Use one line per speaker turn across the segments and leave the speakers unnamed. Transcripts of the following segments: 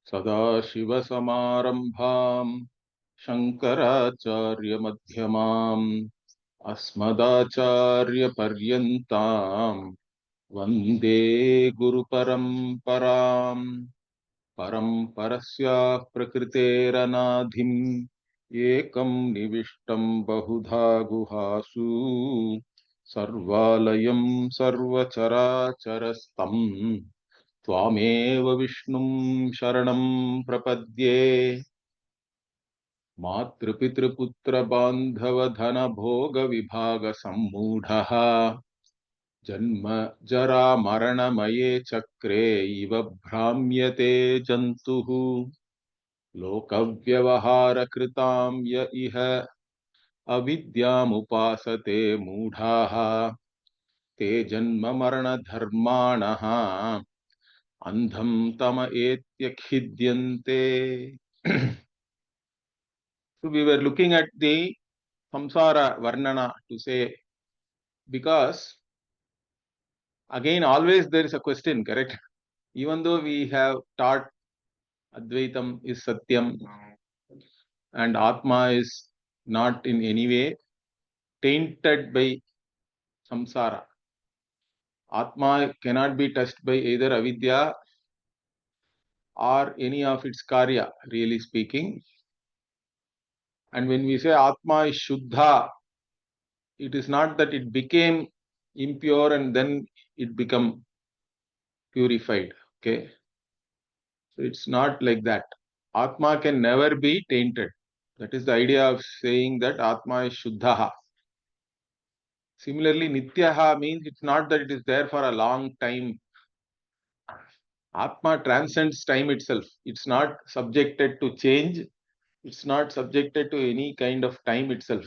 सदाशिवसमारम्भाम् शङ्कराचार्यमध्यमाम् अस्मदाचार्यपर्यन्ताम् वन्दे गुरुपरम्पराम्। परम्परस्याः प्रकृतेरनाधिम् एकं निविष्टं बहुधा गुहासु सर्वालयं सर्वचराचरस्थम् त्वामेव विष्णुं शरणं प्रपद्ये। मातृपितृपुत्रबान्धवधनभोगविभागसम्मूढः जन्म जरा मरणमये चक्रे इव भ्राम्यते जन्तुः। लोकव्यवहारकृतां य इह अविद्यामुपासते मूढाः ते जन्म मरणधर्माणः अंधं तम एत्यखिद्यन्ते। So we were looking at the samsara varnana to say, because again always there is a question, correct? Even though we have taught Advaitam is Satyam and Atma is not in any way tainted by samsara. Atma cannot be touched by either avidya or any of its karya, really speaking. And when we say Atma is Shuddha, it is not that it became impure and then it become purified. Okay. So it's not like that. Atma can never be tainted. That is the idea of saying that Atma is Shuddhaha. Similarly, Nityaha means it's not that it is there for a long time. Atma transcends time itself. It's not subjected to change. It's not subjected to any kind of time itself.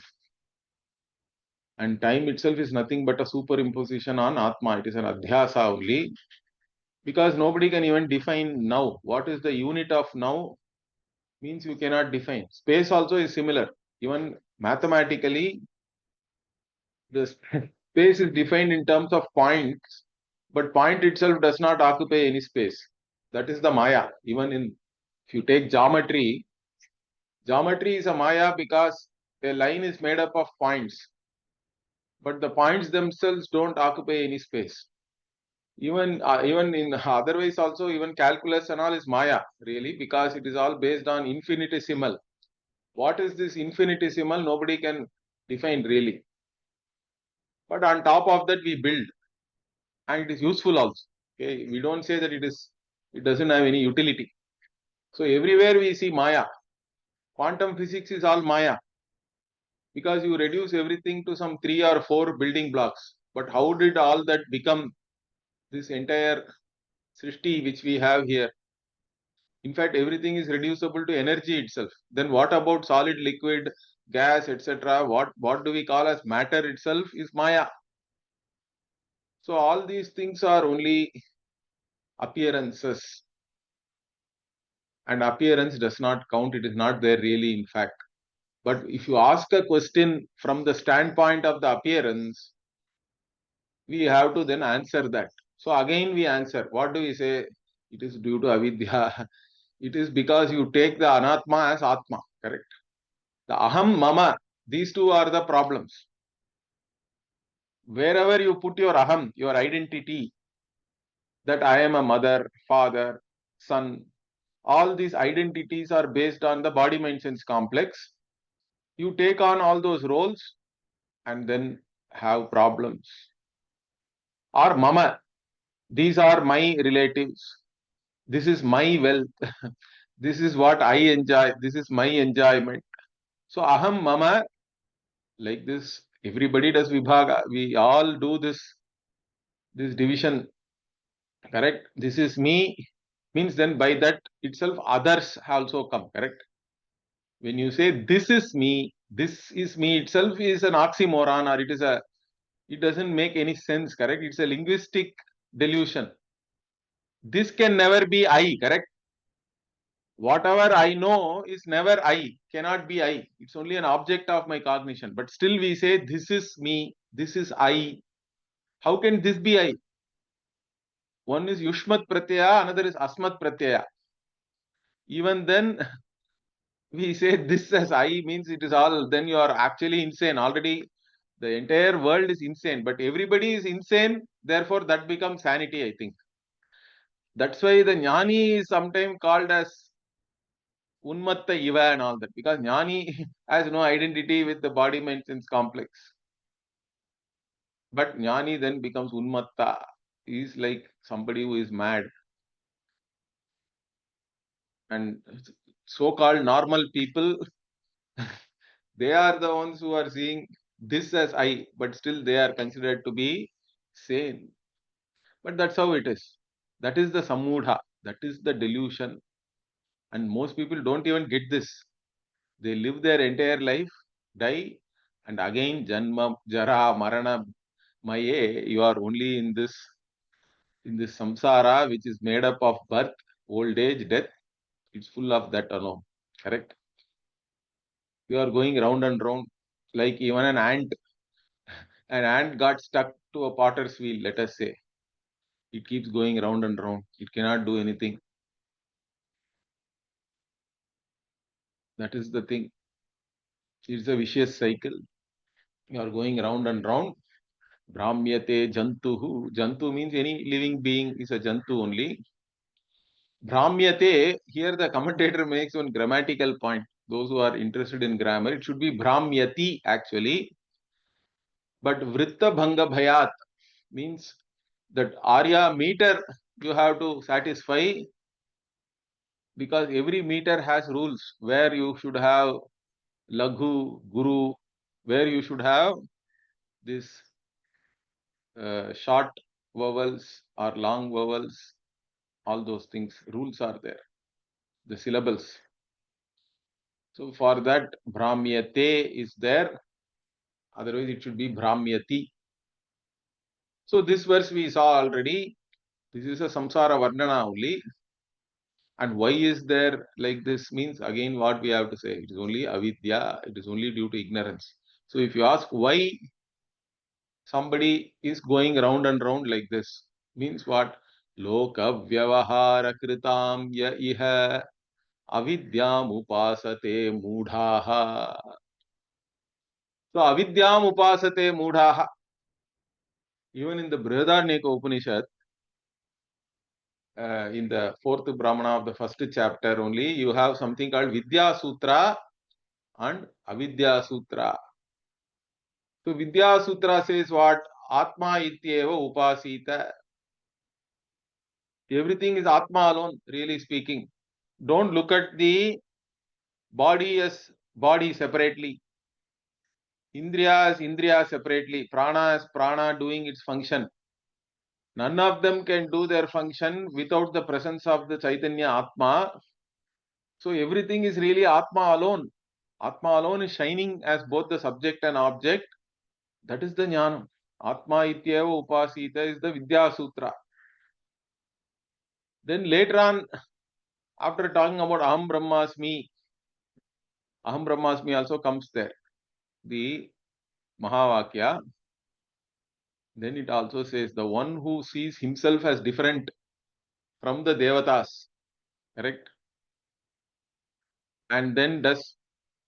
And time itself is nothing but a superimposition on Atma. It is an adhyasa only. Because nobody can even define now. What is the unit of now means you cannot define. Space also is similar. Even mathematically, the space is defined in terms of points, but point itself does not occupy any space. That is the Maya. Even in, if you take geometry, geometry is a Maya because a line is made up of points, but the points themselves don't occupy any space. Even in otherwise also, even calculus and all is Maya, really, because it is all based on infinitesimal. What is this infinitesimal? Nobody can define really. But on top of that, we build, and it is useful also. Okay, we don't say that it doesn't have any utility. So everywhere we see Maya. Quantum physics is all Maya, because you reduce everything to some 3 or 4 building blocks. But how did all that become this entire Srishti which we have here? In fact, everything is reducible to energy itself. Then what about solid, liquid, gas, etc.? What do we call as matter itself is Maya. So all these things are only appearances. And appearance does not count. It is not there really, in fact. But if you ask a question from the standpoint of the appearance, we have to then answer that. So again we answer. What do we say? It is due to avidya. It is because you take the anatma as atma, correct? The aham, mama, these two are the problems. Wherever you put your aham, your identity, that I am a mother, father, son, all these identities are based on the body mind sense complex. You take on all those roles and then have problems. Or mama, these are my relatives. This is my wealth. This is what I enjoy. This is my enjoyment. So aham, mama, like this, everybody does vibhaga. We all do this division, correct? This is me means then by that itself others also come, correct? When you say this is me itself is an oxymoron, or it doesn't make any sense, correct? It's a linguistic delusion. This can never be I, correct? Whatever I know is never I, cannot be I. It's only an object of my cognition. But still we say this is me, this is I. How can this be I? One is Yushmat Pratyaya, another is Asmat Pratyaya. Even then, we say this as I means it is all, then you are actually insane. Already the entire world is insane, but everybody is insane. Therefore, that becomes sanity, I think. That's why the jnani is sometimes called as unmatta iva and all that, because jnani has no identity with the body mind sense complex. But jnani then becomes unmatta. He is like somebody who is mad. And so-called normal people, they are the ones who are seeing this as I, but still they are considered to be sane. But that's how it is. That is the samudha. That is the delusion. And most people don't even get this. They live their entire life, die, and again janma, jara, marana, maye. You are only in this samsara, which is made up of birth, old age, death. It's full of that alone. Correct? You are going round and round, like even an ant. An ant got stuck to a potter's wheel, let us say. It keeps going round and round. It cannot do anything. That is the thing. It's a vicious cycle. You are going round and round. Brahmyate jantuhu. Jantu means any living being is a jantu only. Brahmyate, here the commentator makes one grammatical point. Those who are interested in grammar, it should be Brahmyati actually. But Vritta Bhanga Bhayat means that Aarya meter you have to satisfy, because every meter has rules where you should have Laghu, Guru, where you should have this short vowels or long vowels, all those things, rules are there, the syllables. So for that, Brahmyate is there, otherwise it should be Brahmyati. So this verse we saw already, this is a samsara varnana only. And why is there like this means, again what we have to say, it is only avidya, it is only due to ignorance. So if you ask why somebody is going round and round like this, means what? Loka vyavahara kritam ya iha avidyam upasate mudhaha. So avidyam upasate mudhaha. Even in the Brihadaranyaka Upanishad, in the fourth Brahmana of the first chapter only, you have something called Vidya Sutra and Avidya Sutra. So Vidya Sutra says what? Atma ityeva upasita. Everything is Atma alone, really speaking. Don't look at the body as body separately. Indriya as Indriya separately. Prana as Prana doing its function. None of them can do their function without the presence of the Chaitanya Atma. So everything is really Atma alone. Atma alone is shining as both the subject and object. That is the jnana. Atma ityeva upasita is the Vidya Sutra. Then later on, after talking about Aham Brahmasmi also comes there. The Mahavakya. Then it also says the one who sees himself as different from the Devatas, correct? And then does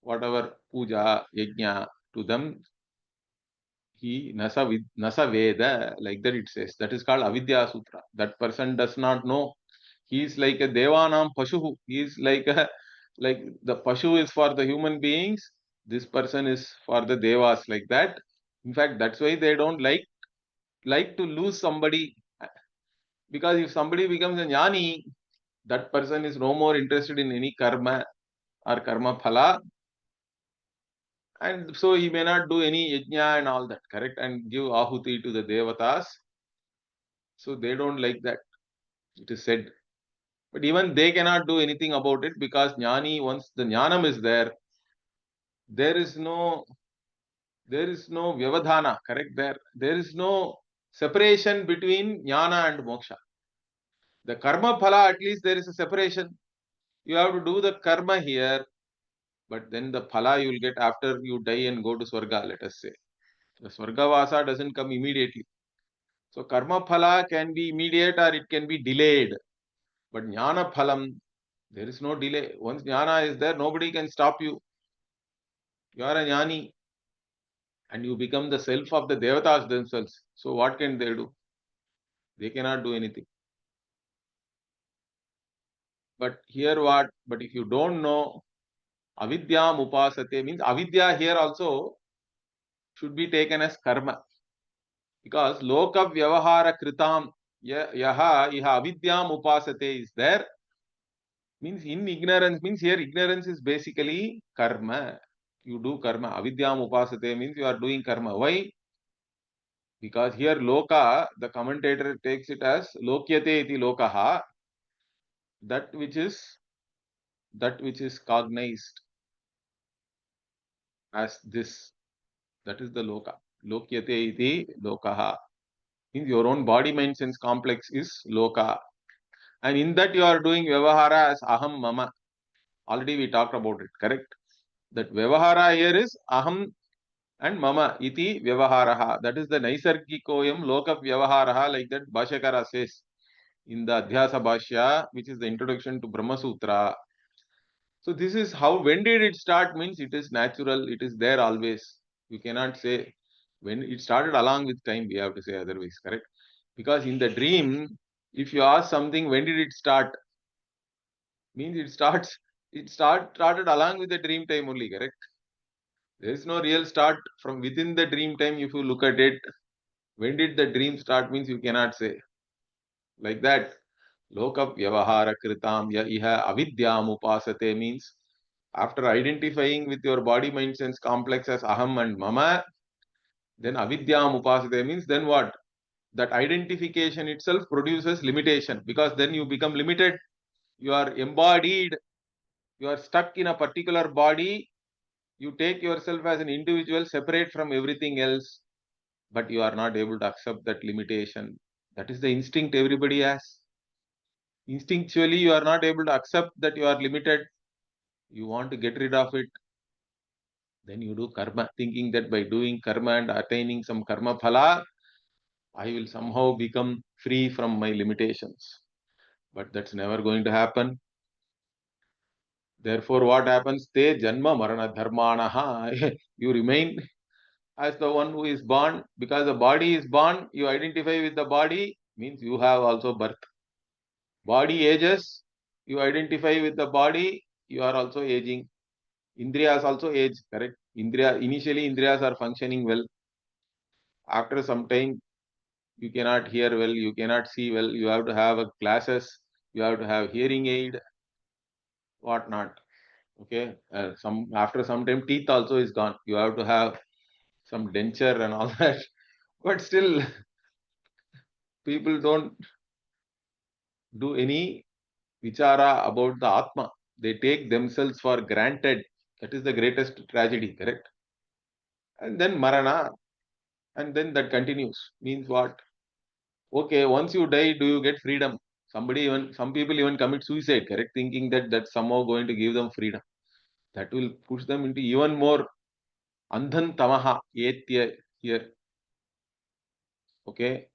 whatever puja, yajna to them, he nasa veda, like that it says. That is called Avidya Sutra. That person does not know. He is like a Devanam Pashu. He is like the Pashu is for the human beings. This person is for the Devas, like that. In fact, that's why they don't like to lose somebody, because if somebody becomes a jnani, that person is no more interested in any karma or karma phala, and so he may not do any yajna and all that, correct, and give ahuti to the devatas. So they don't like that, it is said. But even they cannot do anything about it, because jnani, once the jnanam is there, there is no vyavadhana, correct, there is no separation between jnana and moksha. The karma phala, at least there is a separation. You have to do the karma here, but then the phala you will get after you die and go to Swarga, let us say. The Swarga Vasa doesn't come immediately. So karma phala can be immediate or it can be delayed. But jnana phalam, There is no delay. Once jnana is there, nobody can stop you. You are a jnani. And you become the self of the devatas themselves. So what can they do? They cannot do anything. But here what? But if you don't know, avidyam upasate means avidya here also should be taken as karma. Because loka vyavahara kritam yaha iha avidyam upasate is there. Means in ignorance, means here ignorance is basically karma. You do karma. Avidyam upasate means you are doing karma. Why? Because here loka, the commentator takes it as lokyate iti lokaha, that which is cognized as this. That is the loka. Lokyate iti lokaha. Means your own body mind sense complex is loka. And in that you are doing vyavahara as aham mama. Already we talked about it, correct? That vyavahara here is aham and mama iti vyavaharaha. That is the naisargikoyam loka vyavaharaha, like that Bhashyakara says in the Adhyasa Bhashya, which is the introduction to Brahma Sutra. So this is how, when did it start means it is natural, it is there always. You cannot say when it started along with time, we have to say otherwise, correct? Because in the dream, if you ask something, when did it start? Means started along with the dream time only, correct? There is no real start from within the dream time. If you look at it, when did the dream start means you cannot say. Like that. Loka vyavahara kritam ya iha avidyam upasate means after identifying with your body mind sense complex as aham and mama, then avidyam upasate means then what? That identification itself produces limitation, because then you become limited. You are embodied. You are stuck in a particular body. You take yourself as an individual separate from everything else, but you are not able to accept that limitation. That is the instinct everybody has. Instinctually, you are not able to accept that you are limited. You want to get rid of it. Then you do karma, thinking that by doing karma and attaining some karma phala, I will somehow become free from my limitations. But that's never going to happen. Therefore, what happens? Te janma marana dharmanaha. You remain as the one who is born, because the body is born, you identify with the body, means you have also birth. Body ages, you identify with the body, you are also aging. Indriyas also age, correct? Initially Indriyas are functioning well. After some time, you cannot hear well, you cannot see well, you have to have glasses, you have to have hearing aid, what not. Okay, some after some time teeth also is gone. You have to have some denture and all that. But still, people don't do any vichara about the Atma. They take themselves for granted. That is the greatest tragedy, correct? And then Marana, and then that continues. Means what? Okay, once you die, do you get freedom? Some people even commit suicide, correct? Thinking that that's somehow going to give them freedom. That will push them into even more andhan tamaha etya here. Okay,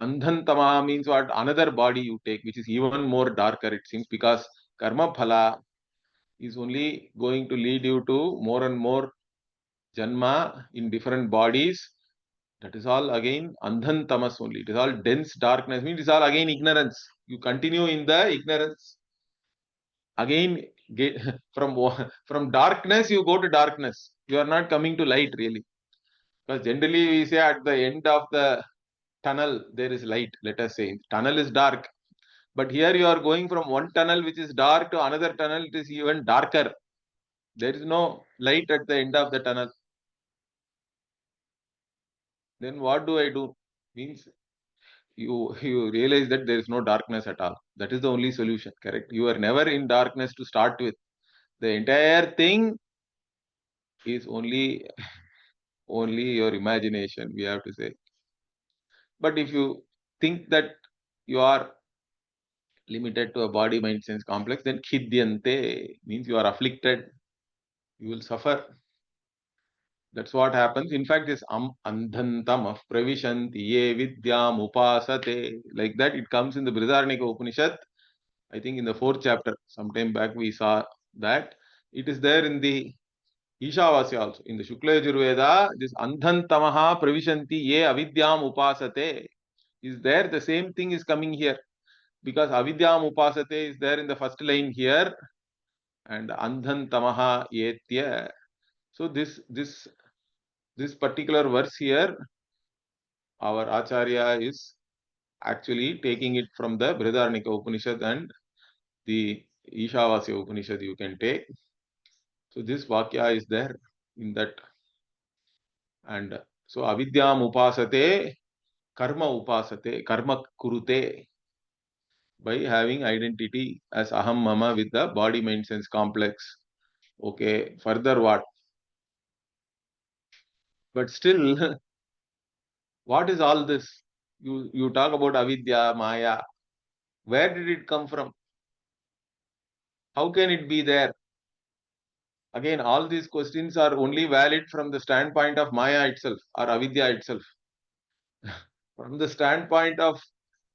andhan tamaha means what? Another body you take, which is even more darker, it seems, because karma phala is only going to lead you to more and more janma in different bodies. That is all again andhan tamas only. It is all dense darkness. Means it is all again ignorance. You continue in the ignorance. Again, get, from darkness you go to darkness. You are not coming to light really. Because generally we say at the end of the tunnel there is light. Let us say tunnel is dark. But here you are going from one tunnel which is dark to another tunnel. It is even darker. There is no light at the end of the tunnel. Then what do I do? Means you realize that there is no darkness at all. That is the only solution, correct? You are never in darkness to start with. The entire thing is only your imagination, we have to say. But if you think that you are limited to a body mind sense complex, then khidyante means you are afflicted, you will suffer. That's what happens. In fact, this andhantam of pravishanti ye vidyam upasate, like that it comes in the Vidyaranya Upanishad. I think in the 4th chapter, sometime back we saw that. It is there in the Ishavasya also. In the Shukla Yajurveda, this Andhantamaha Pravishanti Ye Avidyam Upasate is there. The same thing is coming here. Because Avidyam Upasate is there in the first line here. And Andhantamaha Yetya. So this particular verse here, our Acharya is actually taking it from the Brihadaranyaka Upanishad and the Ishavasya Upanishad you can take. So this Vakya is there in that. And so Avidyam Upasate, Karma Upasate, Karma Kurute, by having identity as Aham Mama with the body mind sense complex. Okay, further what? But still, what is all this? You talk about Avidya, Maya. Where did it come from? How can it be there? Again, all these questions are only valid from the standpoint of Maya itself or Avidya itself. From the standpoint of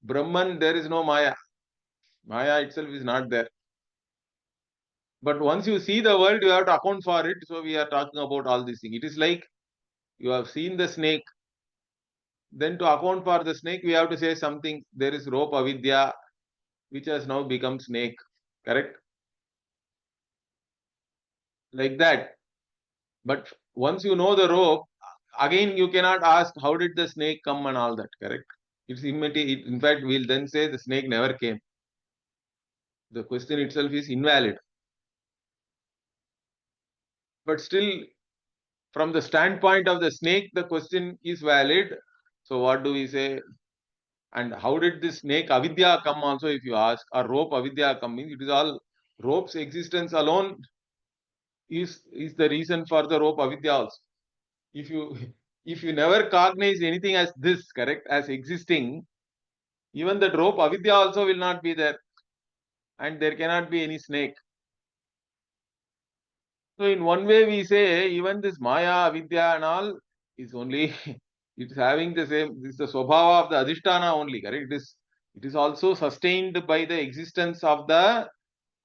Brahman, there is no Maya. Maya itself is not there. But once you see the world, you have to account for it. So we are talking about all these things. It is like you have seen the snake. Then to account for the snake, we have to say something. There is rope Avidya, which has now become snake. Correct? Like that. But once you know the rope, again you cannot ask how did the snake come and all that. Correct? It's immaterial. In fact, we'll then say the snake never came. The question itself is invalid. But still, from the standpoint of the snake, the question is valid. So what do we say? And how did this snake Avidya come also, if you ask, or rope Avidya coming? It is all rope's existence alone is the reason for the rope Avidya also. If you never cognize anything as this, correct, as existing, even that rope Avidya also will not be there. And there cannot be any snake. So in one way we say even this Maya, Avidya and all is only it's having the same, this is the Swabhava of the Adhisthana only, correct? It is also sustained by the existence of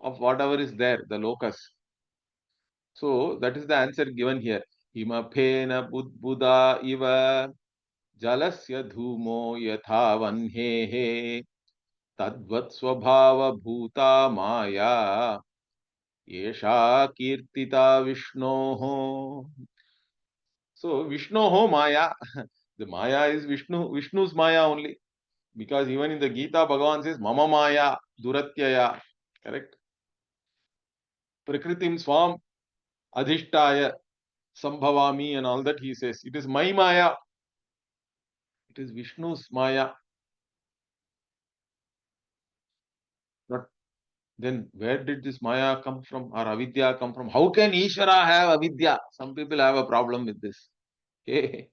whatever is there, the locus. So that is the answer given here. Himapena Buddha iva jalasya dhumo yatha vanhehe tadvat swabhava bhuta maya yesha kirtita Vishnoho. So Vishnoho Maya. The Maya is Vishnu's Maya only. Because even in the Gita, Bhagavan says, Mama Maya, Duratyaya. Correct? Prakritim Swam, Adhishtaya, Sambhavami, and all that he says. It is my Maya. It is Vishnu's Maya. But then where did this Maya come from or Avidya come from? How can Ishvara have Avidya? Some people have a problem with this. Okay?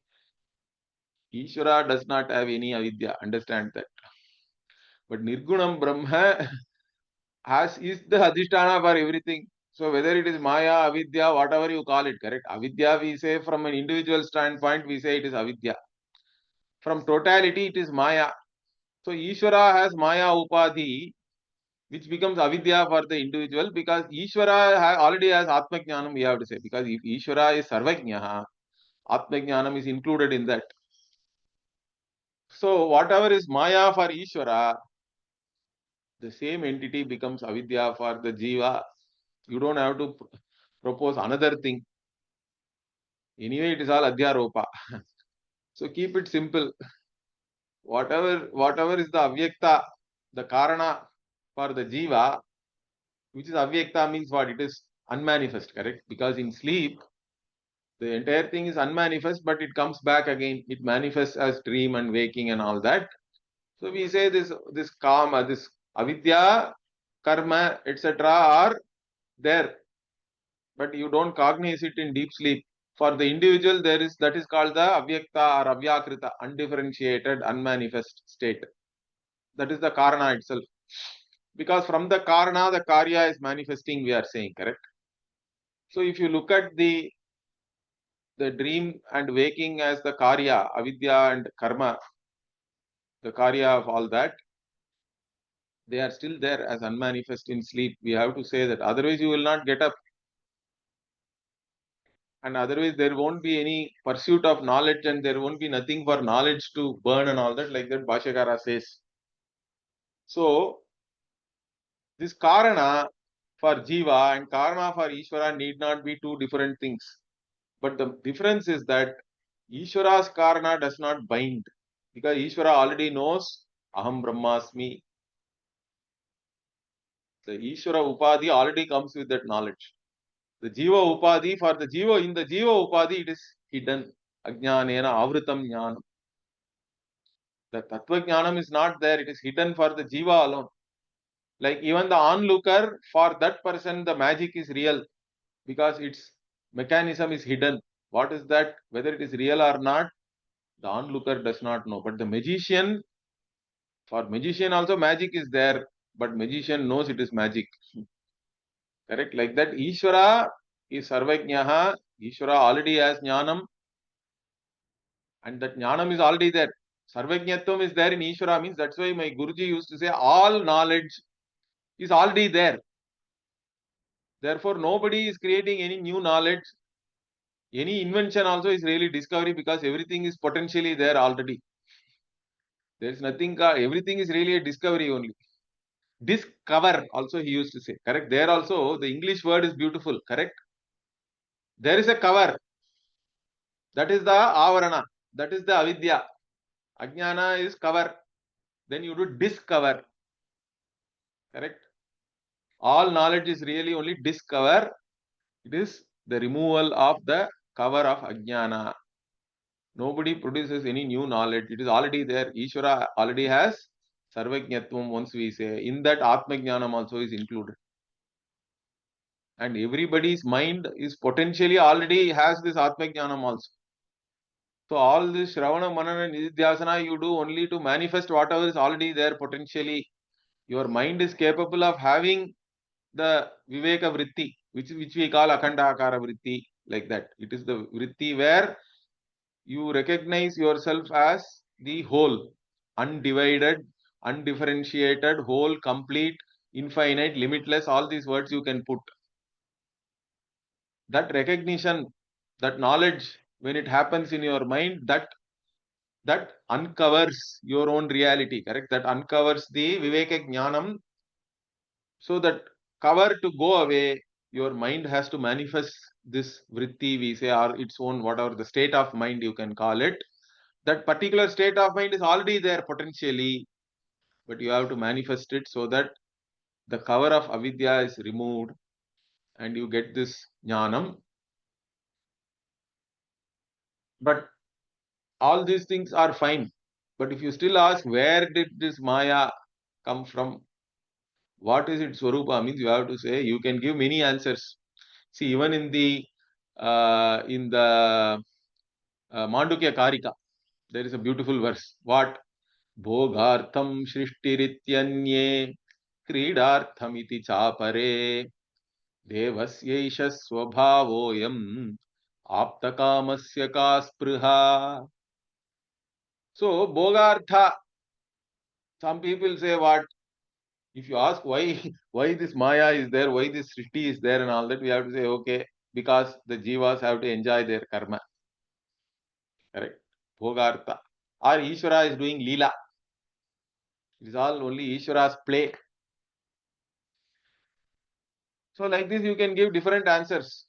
Ishvara does not have any Avidya. Understand that. But Nirgunam Brahma is the Adhisthana for everything. So whether it is Maya, Avidya, whatever you call it, correct? Avidya, we say from an individual standpoint, we say it is Avidya. From totality, it is Maya. So Ishvara has Maya Upadhi, which becomes Avidya for the individual because Ishvara already has Atma Jnanam, we have to say. Because if Ishvara is Sarvajnaha, Atma Jnanam is included in that. So whatever is Maya for Ishvara, the same entity becomes Avidya for the Jiva. You don't have to propose another thing. Anyway, it is all Adhyaropa. So keep it simple. Whatever is the Avyakta, the Karana for the Jiva, which is Avyakta means what? It is unmanifest, correct? Because in sleep, the entire thing is unmanifest, but it comes back again. It manifests as dream and waking and all that. So we say this karma, this avidya, karma, etc. are there, but you don't cognize it in deep sleep. For the individual, that is called the avyakta or avyakrita, undifferentiated, unmanifest state. That is the karana itself. Because from the karana, the karya is manifesting, we are saying, correct? So if you look at the dream and waking as the karya, avidya and karma, the karya of all that, They are still there as unmanifest in sleep. We have to say that. Otherwise, you will not get up. And otherwise, there won't be any pursuit of knowledge and there won't be nothing for knowledge to burn and all that, like that Bhashyakara says. So, this Karana for Jiva and Karana for Ishvara need not be two different things. But the difference is that Ishvara's Karana does not bind. Because Ishvara already knows Aham Brahmasmi. The Ishvara Upadhi already comes with that knowledge. The Jiva Upadhi, for the Jiva, in the Jiva Upadhi, it is hidden. Ajnanena Avritam Jnanam. The Tattva Jnanam is not there, it is hidden for the Jiva alone. Like even the onlooker, for that person, the magic is real because its mechanism is hidden. What is that? Whether it is real or not, the onlooker does not know. But the magician, for magician also magic is there, but magician knows it is magic. Correct? Like that, Ishvara is Sarvajnaha. Ishvara already has Jnanam, and that Jnanam is already there. Sarvajnatvam is there in Ishvara, means that's why my Guruji used to say all knowledge is already there. Therefore, nobody is creating any new knowledge. Any invention also is really discovery because everything is potentially there already. There is nothing, everything is really a discovery only. Discover also he used to say, correct? There also the English word is beautiful, correct? There is a cover. That is the avarana. That is the avidya. Ajnana is cover. Then you do discover. Correct? All knowledge is really only discover. It is the removal of the cover of ajnana. Nobody produces any new knowledge. It is already there. Ishvara already has sarvajnatvam, once we say. In that atmajnanam also is included. And everybody's mind is potentially already has this atmajnanam also. So all this Shravana, Manana, Nididhyasana you do only to manifest whatever is already there potentially. Your mind is capable of having the Viveka vritti, which we call Akhanda Akara vritti, like that. It is the vritti where you recognize yourself as the whole, undivided, undifferentiated, whole, complete, infinite, limitless, all these words you can put. That recognition, that knowledge, when it happens in your mind, that uncovers your own reality, correct? That uncovers the Viveka Jnanam. So that cover to go away, your mind has to manifest this vritti, we say, or its own, whatever the state of mind you can call it. That particular state of mind is already there potentially, but you have to manifest it so that the cover of avidya is removed and you get this jnanam. But all these things are fine. But if you still ask, where did this Maya come from? What is its Swarupa? Means you have to say, you can give many answers. See, even in the Mandukya Karika, there is a beautiful verse. What? Bhogartham shrishtirityanye kridarthamiti chapare devasyaisha swabhavoyam aptakamasya ka spruha. So, Bhogartha, some people say what? If you ask why why this Maya is there, why this Srishti is there and all that, we have to say, okay, because the Jivas have to enjoy their karma. Correct? Bhogartha. Or Ishvara is doing Leela. It is all only Ishvara's play. So like this you can give different answers.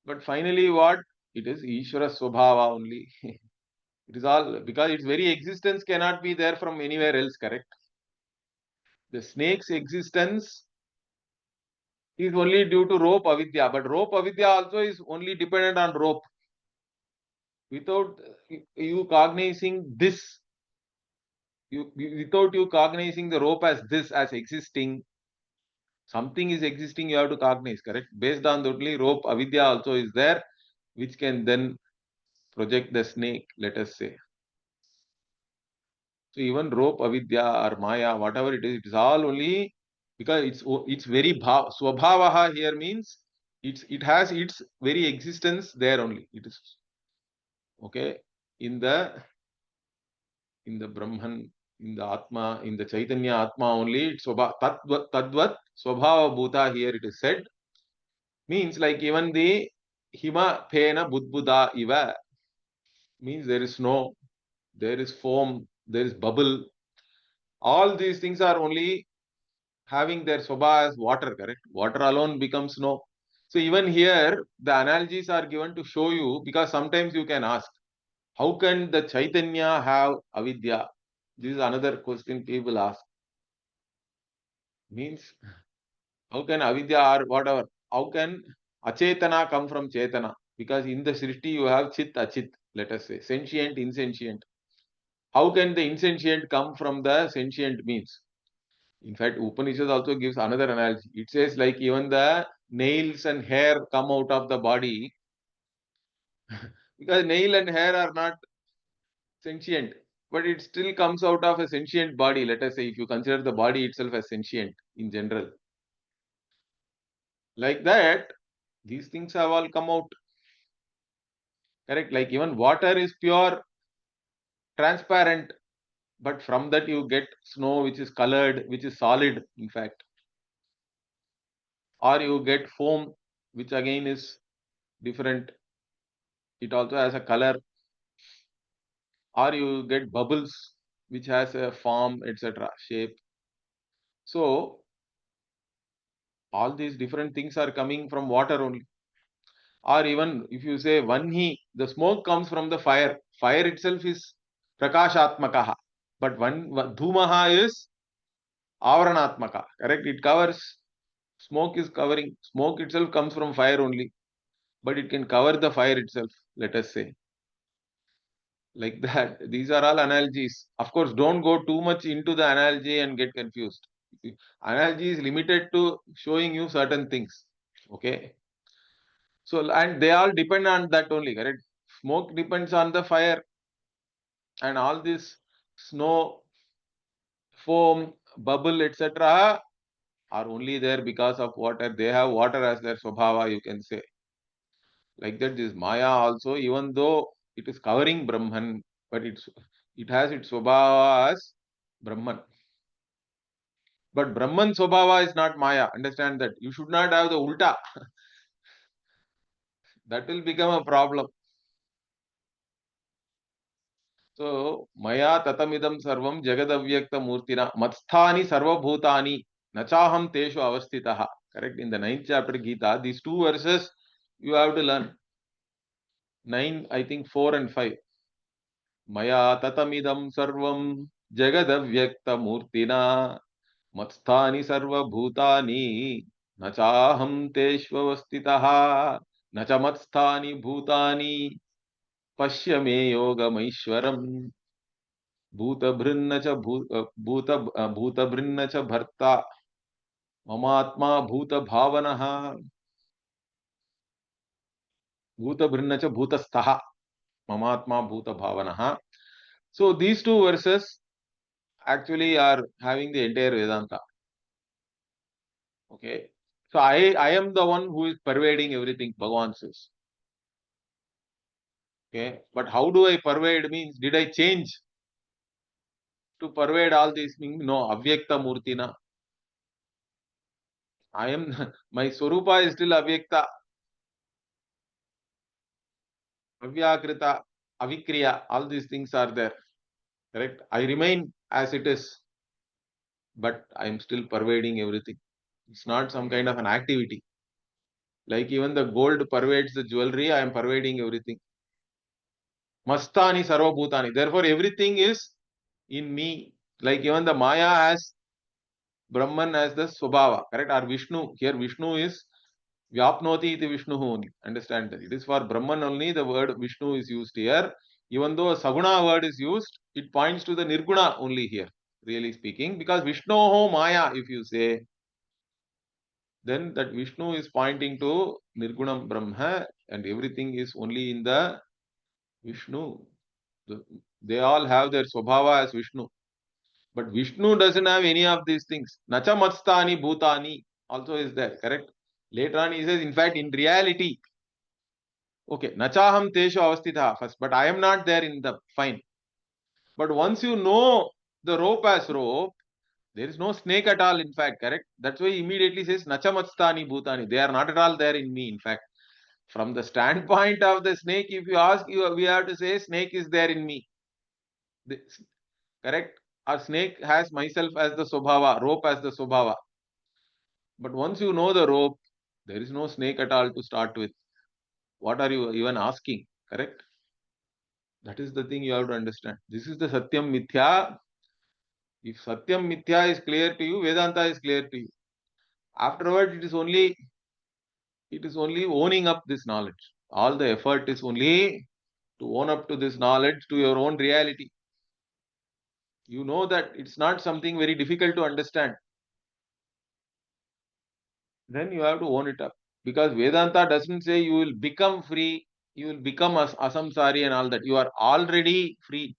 But finally what? It is Ishvara Swabhava only. It is all because its very existence cannot be there from anywhere else, correct? The snake's existence is only due to rope avidya, but rope avidya also is only dependent on rope. Without you cognizing this, without you cognizing the rope as this, as existing, something is existing, you have to cognize, correct? Based on the only rope, avidya also is there, which can then project the snake, let us say. So even rope, avidya or maya, whatever it is all only because it's very swabhavaha here means it has its very existence there only. It is okay in the Brahman. in the Atma, in the Chaitanya Atma only, it's Tadvat Swabhava Bhuta here it is said. Means like even the Hima Phena Budbuda Iva, means there is snow, there is foam, there is bubble. All these things are only having their Swabha as water, correct? Water alone becomes snow. So even here, the analogies are given to show you, because sometimes you can ask, how can the Chaitanya have avidya? This is another question people ask. Means, how can avidya or whatever? How can achetana come from chetana? Because in the srishti you have chit, achit, let us say, sentient, insentient. How can the insentient come from the sentient means? In fact, Upanishad also gives another analogy. It says like even the nails and hair come out of the body because nail and hair are not sentient, but it still comes out of a sentient body. Let us say if you consider the body itself as sentient in general. Like that, these things have all come out. Correct? Like even water is pure, transparent, but from that you get snow which is colored, which is solid, in fact. Or you get foam, which again is different. It also has a color. Or you get bubbles, which has a form, etc., shape. So, all these different things are coming from water only. Or even if you say vanhi, the smoke comes from the fire. Fire itself is prakashatmakaha. But one dhumaha is avaranatmaka. Correct? It covers, smoke is covering. Smoke itself comes from fire only. But it can cover the fire itself, let us say. Like that. These are all analogies. Of course, don't go too much into the analogy and get confused. Analogy is limited to showing you certain things. Okay. So, and they all depend on that only, correct? Smoke depends on the fire, and all this snow, foam, bubble, etc. are only there because of water. They have water as their swabhava, you can say. Like that, this Maya also, even though it is covering Brahman, but it has its swabhava as Brahman. But Brahman swabhava is not Maya. Understand that. You should not have the ulta. That will become a problem. So, Maya tatamidam sarvam jagadavyakta murtina matsthani sarvabhutani nachaham teshu avastitaha. Correct? In the 9th chapter Gita, these two verses you have to learn. 9, I think 4 and 5. Maya tatamidam sarvam jagadavyakta murtina matsthani sarvabhutani nachaham teshu avastitaha nacha matsthani bhutani pashya me yogamaishwaram भूतभृन्न च भूतभृन्न च भर्ता ममात्मा भूतभावनः भूतभृन्न च भूतस्थः ममात्मा भूतभावनः. So these two verses actually are having the entire Vedanta. Okay. So I am the one who is pervading everything, Bhagavan says. Okay. But how do I pervade means, did I change to pervade all these things? No, avyakta murtina. I am, my Swarupa is still avyakta. Avyakrita, Avikriya, all these things are there. Correct? I remain as it is, but I am still pervading everything. It's not some kind of an activity. Like even the gold pervades the jewelry, I am pervading everything. Mastani sarvabhutani. Therefore, everything is in me. Like even the Maya has Brahman as the Swabhava. Correct? Or Vishnu. Here Vishnu is Vyapnoti iti Vishnu only. Understand that. It is for Brahman only the word Vishnu is used here. Even though a Saguna word is used, it points to the Nirguna only here, really speaking. Because Vishnu ho Maya, if you say, then that Vishnu is pointing to Nirgunam Brahma and everything is only in the Vishnu. They all have their Swabhava as Vishnu. But Vishnu doesn't have any of these things. Nacha Matstani Bhutani also is there, correct? Later on he says, in fact, in reality, okay, nachaham teshu avastitha first, but I am not there in the fine. But once you know the rope as rope, there is no snake at all, in fact, correct? That's why he immediately says, Nachamastani Bhutani. They are not at all there in me, in fact. From the standpoint of the snake, if you ask, we have to say, snake is there in me. Correct? A snake has myself as the Sobhava, rope as the Sobhava. But once you know the rope, there is no snake at all to start with. What are you even asking? Correct? That is the thing you have to understand. This is the Satyam Mithya. If Satyam Mithya is clear to you, Vedanta is clear to you. Afterward, it is only owning up this knowledge. All the effort is only to own up to this knowledge, to your own reality. You know that it's not something very difficult to understand. Then you have to own it up. Because Vedanta doesn't say you will become free, you will become asamsari and all that. You are already free.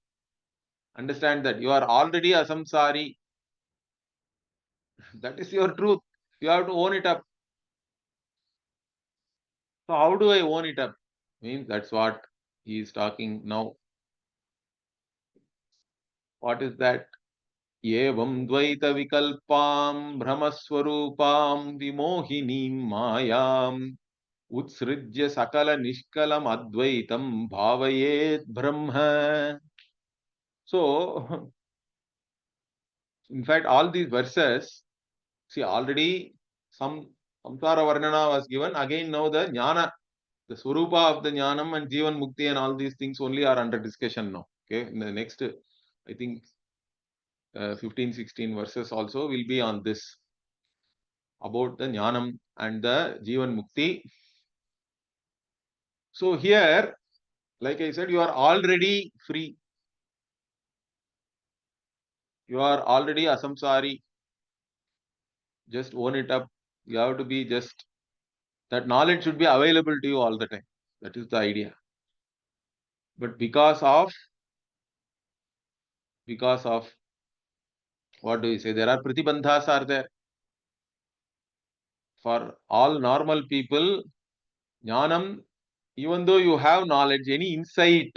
Understand that. You are already asamsari. That is your truth. You have to own it up. So how do I own it up? Means that's what he is talking now. What is that? Evam dvaita vikalpam brahmaswarupam vimohinim mayam utsrijya sakala nishkalam advaitam bhavayet brahma. So, in fact, all these verses, see, already some samsara varnana was given. Again, now the jnana, the swarupa of the jnanam and Jeevanmukti and all these things only are under discussion now. Okay, in the next, I think, 15, 16 verses also will be on this, about the jnanam and the Jeevanmukti. So here, like I said, you are already free. You are already asamsari. Just own it up. You have to be just, that knowledge should be available to you all the time. That is the idea. But because of what do we say? There are pratibandhas are there. For all normal people, jnanam, even though you have knowledge, any insight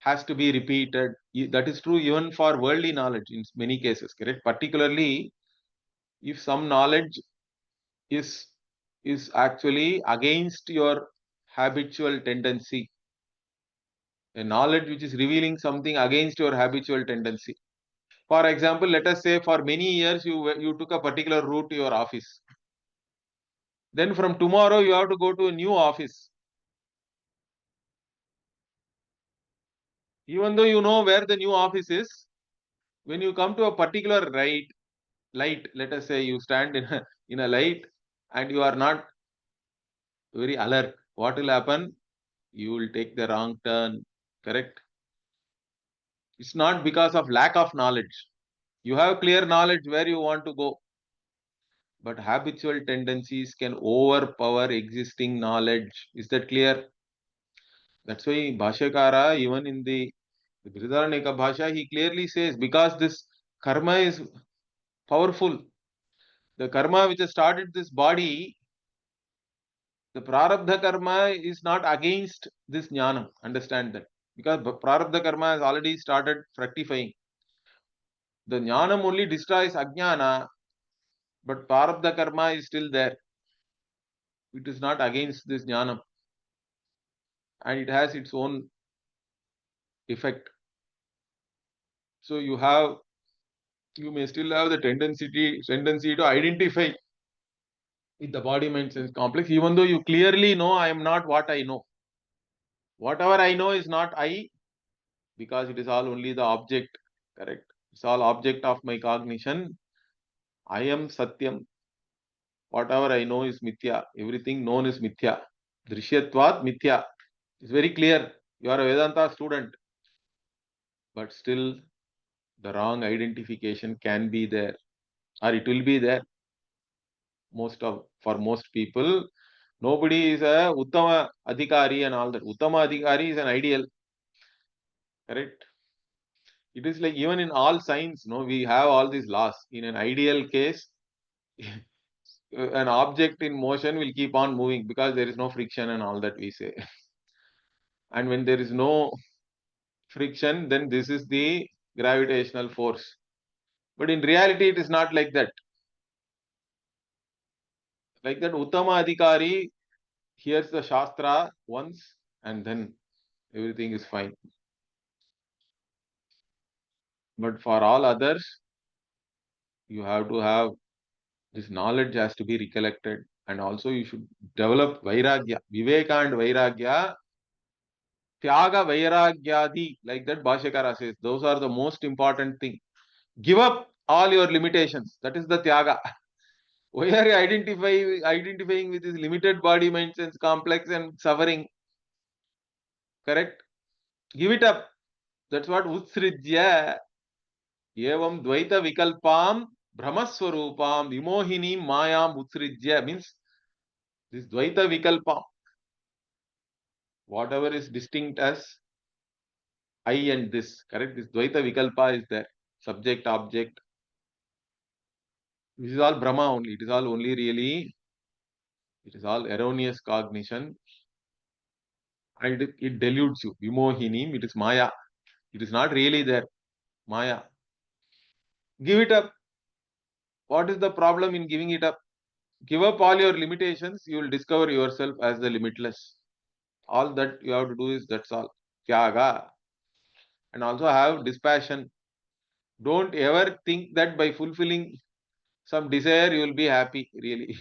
has to be repeated. That is true even for worldly knowledge in many cases, correct? Particularly if some knowledge is actually against your habitual tendency, a knowledge which is revealing something against your habitual tendency. For example, let us say for many years you took a particular route to your office. Then from tomorrow you have to go to a new office. Even though you know where the new office is, when you come to a particular light, let us say you stand in a light and you are not very alert, what will happen? You will take the wrong turn, correct? It's not because of lack of knowledge. You have clear knowledge where you want to go, but habitual tendencies can overpower existing knowledge. Is that clear? That's why Bhashyakara, even in the Vidyaranya Bhasha, he clearly says, because this karma is powerful, the karma which has started this body, the prarabdha karma is not against this jnanam. Understand that. Because prarabdha karma has already started fructifying. The jnanam only destroys ajnana, but prarabdha karma is still there. It is not against this jnanam. And it has its own effect. So you may still have the tendency to identify with the body mind sense complex, even though you clearly know I am not what I know. Whatever I know is not I, because it is all only the object, correct? It's all object of my cognition. I am Satyam. Whatever I know is Mithya. Everything known is Mithya. Drishyatvat Mithya. It's very clear. You are a Vedanta student, but still the wrong identification can be there, or it will be there. For most people, nobody is a Uttama Adhikari and all that. Uttama Adhikari is an ideal, correct? It is like even in all science, no, we have all these laws. In an ideal case, an object in motion will keep on moving because there is no friction and all that we say. And when there is no friction, then this is the gravitational force. But in reality, it is not like that. Like that, Uttama Adhikari hears the Shastra once and then everything is fine. But for all others, you have to have this knowledge has to be recollected, and also you should develop Vairagya, Viveka and Vairagya, Tyaga Vairagyadi, like that Bhashyakara says. Those are the most important thing. Give up all your limitations. That is the Tyaga. Why are you identifying with this limited body, mind, sense complex and suffering? Correct? Give it up. That's what Utsrijya. Evam Dvaita Vikalpam Brahmaswarupam Vimohini Mayam Utsrijya means this Dvaita Vikalpam. Whatever is distinct as I and this, correct? This Dvaita Vikalpa is there. Subject, object. This is all Brahma only. It is all only really, it is all erroneous cognition. And it deludes you. Vimohinim, it is Maya. It is not really there. Maya. Give it up. What is the problem in giving it up? Give up all your limitations. You will discover yourself as the limitless. All that you have to do is that's all. Tyaga. And also have dispassion. Don't ever think that by fulfilling some desire you will be happy, really.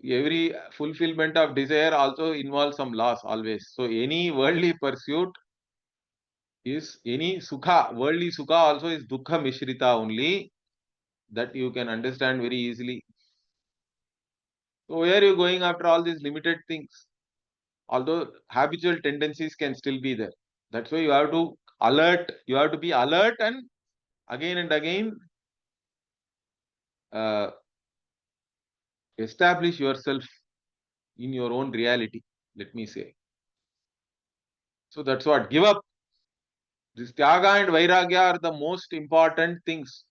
Every fulfillment of desire also involves some loss always. So any worldly pursuit is any sukha, worldly sukha also is dukkha mishrita only. That you can understand very easily. So where are you going after all these limited things? Although habitual tendencies can still be there. That's why you have to you have to be alert and again uh, establish yourself in your own reality, let me say. So that's what, give up. This Tyaga and Vairagya are the most important things.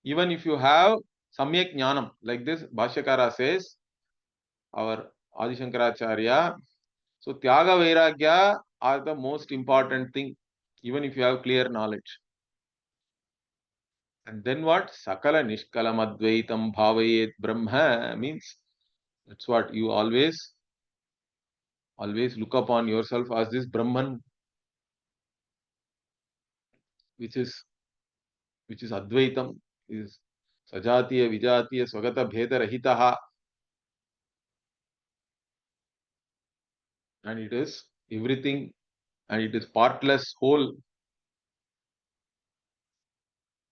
Even if you have Samyak Jnanam, like this Bhashyakara says, our Adi Shankaracharya. So Tyaga Vairagya are the most important thing, even if you have clear knowledge. And then what? Sakala Nishkalam Advaitam Bhavayet Brahma means that's what you always look upon yourself as this Brahman, which is Advaitam, is Sajatiya, Vijatiya, Swagata, Bheda, Rahitaha, and it is everything, and it is partless whole.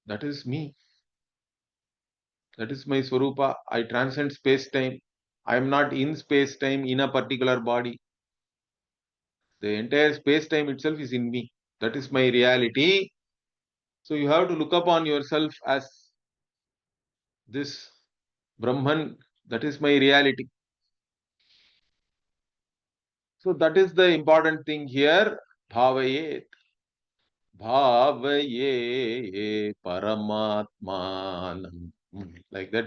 That is me. That is my Swarupa. I transcend space-time. I am not in space-time in a particular body. The entire space-time itself is in me. That is my reality. So you have to look upon yourself as this Brahman. That is my reality. So that is the important thing here. Bhavayet. Bhavaye Paramatmanam. Like that,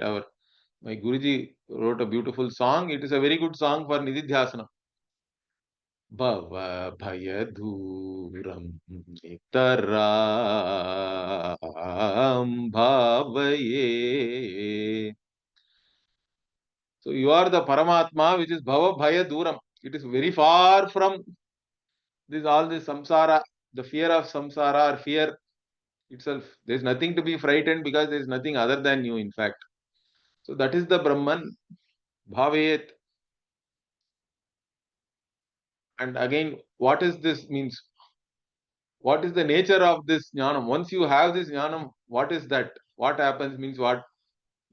my Guruji wrote a beautiful song. It is a very good song for Nididhyasana. Bhava Bhayaduram Nitaram Bhavaye. So you are the Paramatma, which is Bhava Bhayaduram. It is very far from all this samsara, the fear of samsara or fear itself. There is nothing to be frightened because there is nothing other than you, in fact. So that is the Brahman, Bhavayet. And again, what is this means? What is the nature of this jnanam? Once you have this jnanam, what is that? What happens means what?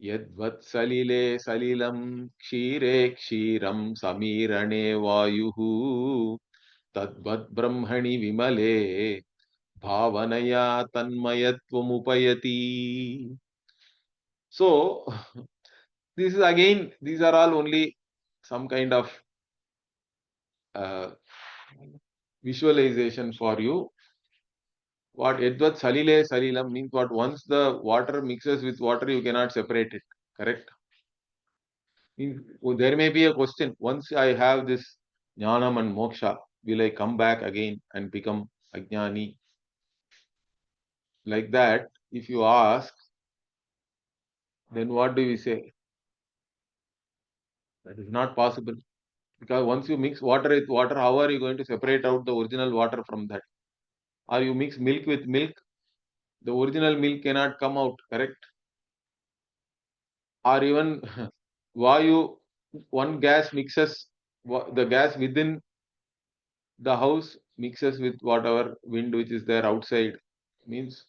Yadvat salile salilam kshire kshiram samirane vayuhu tadvat brahmani vimale bhavanaya tanmayatvam So, this is again, these are all only some kind of uh, visualization for you. What Edvat Salile Salilam means what? Once the water mixes with water, you cannot separate it. Correct? There may be a question. Once I have this Jnanam and Moksha, will I come back again and become Ajnani? like that, if you ask, then what do we say? That is not possible. Because once you mix water with water, how are you going to separate out the original water from that? Or you mix milk with milk, the original milk cannot come out, correct? Or even Vayu, one gas mixes, the gas within the house mixes with whatever wind which is there outside. Means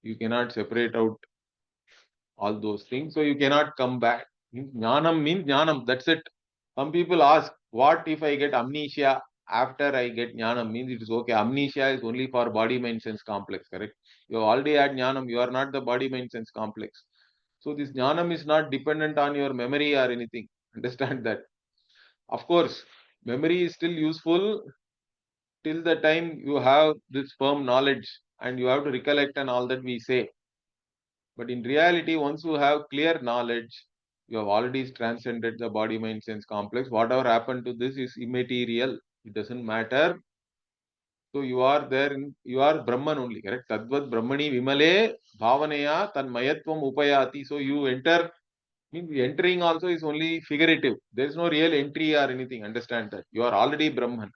you cannot separate out all those things, so you cannot come back. Jnanam means jnanam, that's it. Some people ask, what if I get amnesia after I get jnanam? Means it is okay. Amnesia is only for body, mind, sense complex, correct? You have already had jnanam, you are not the body, mind, sense complex. So this jnanam is not dependent on your memory or anything. Understand that. Of course, memory is still useful till the time you have this firm knowledge and you have to recollect and all that we say. But in reality, once you have clear knowledge, you have already transcended the body, mind, sense complex. Whatever happened to this is immaterial. It doesn't matter. So you are there, you are Brahman only, correct? Tadvat Brahmani Vimale Bhavanaya Tanmayatvam Upayati. So you enter, means entering also is only figurative. There is no real entry or anything. Understand that. You are already Brahman.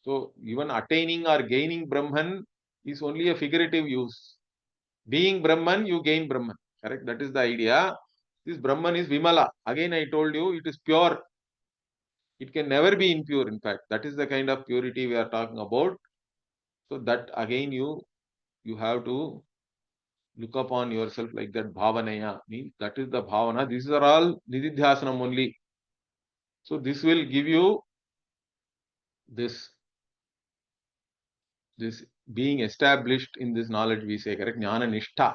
So even attaining or gaining Brahman is only a figurative use. Being Brahman, you gain Brahman. Correct? That is the idea. This Brahman is Vimala. Again, I told you, it is pure. It can never be impure, in fact. That is the kind of purity we are talking about. So that again you have to look upon yourself like that. Bhavanaya means that is the bhavana. These are all nididhyasanam only. So this will give you this being established in this knowledge, we say, correct? Jnana nishtha.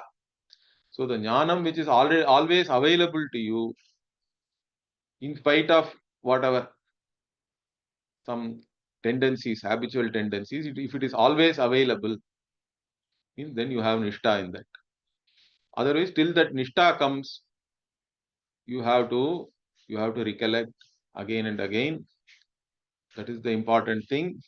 So the jnanam which is already always available to you, in spite of whatever some tendencies, habitual tendencies, if it is always available, means then you have nishtha in that. Otherwise, till that nishtha comes, you have to recollect again and again. That is the important thing.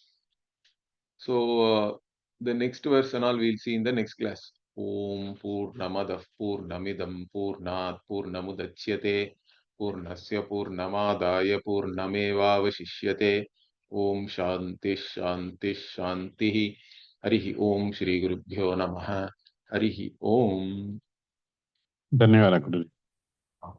So the next verse and all we'll see in the next class. Om Purnamadav Purnamidam Purnat Purnamudachyate Purnasya Purnamadaya Purnamevavashishyate. Om Shanti Shanti Shanti. Harihi Om Shri Gurubhyo Namaha. Harihi Om.
धन्यवाद गुरुजी.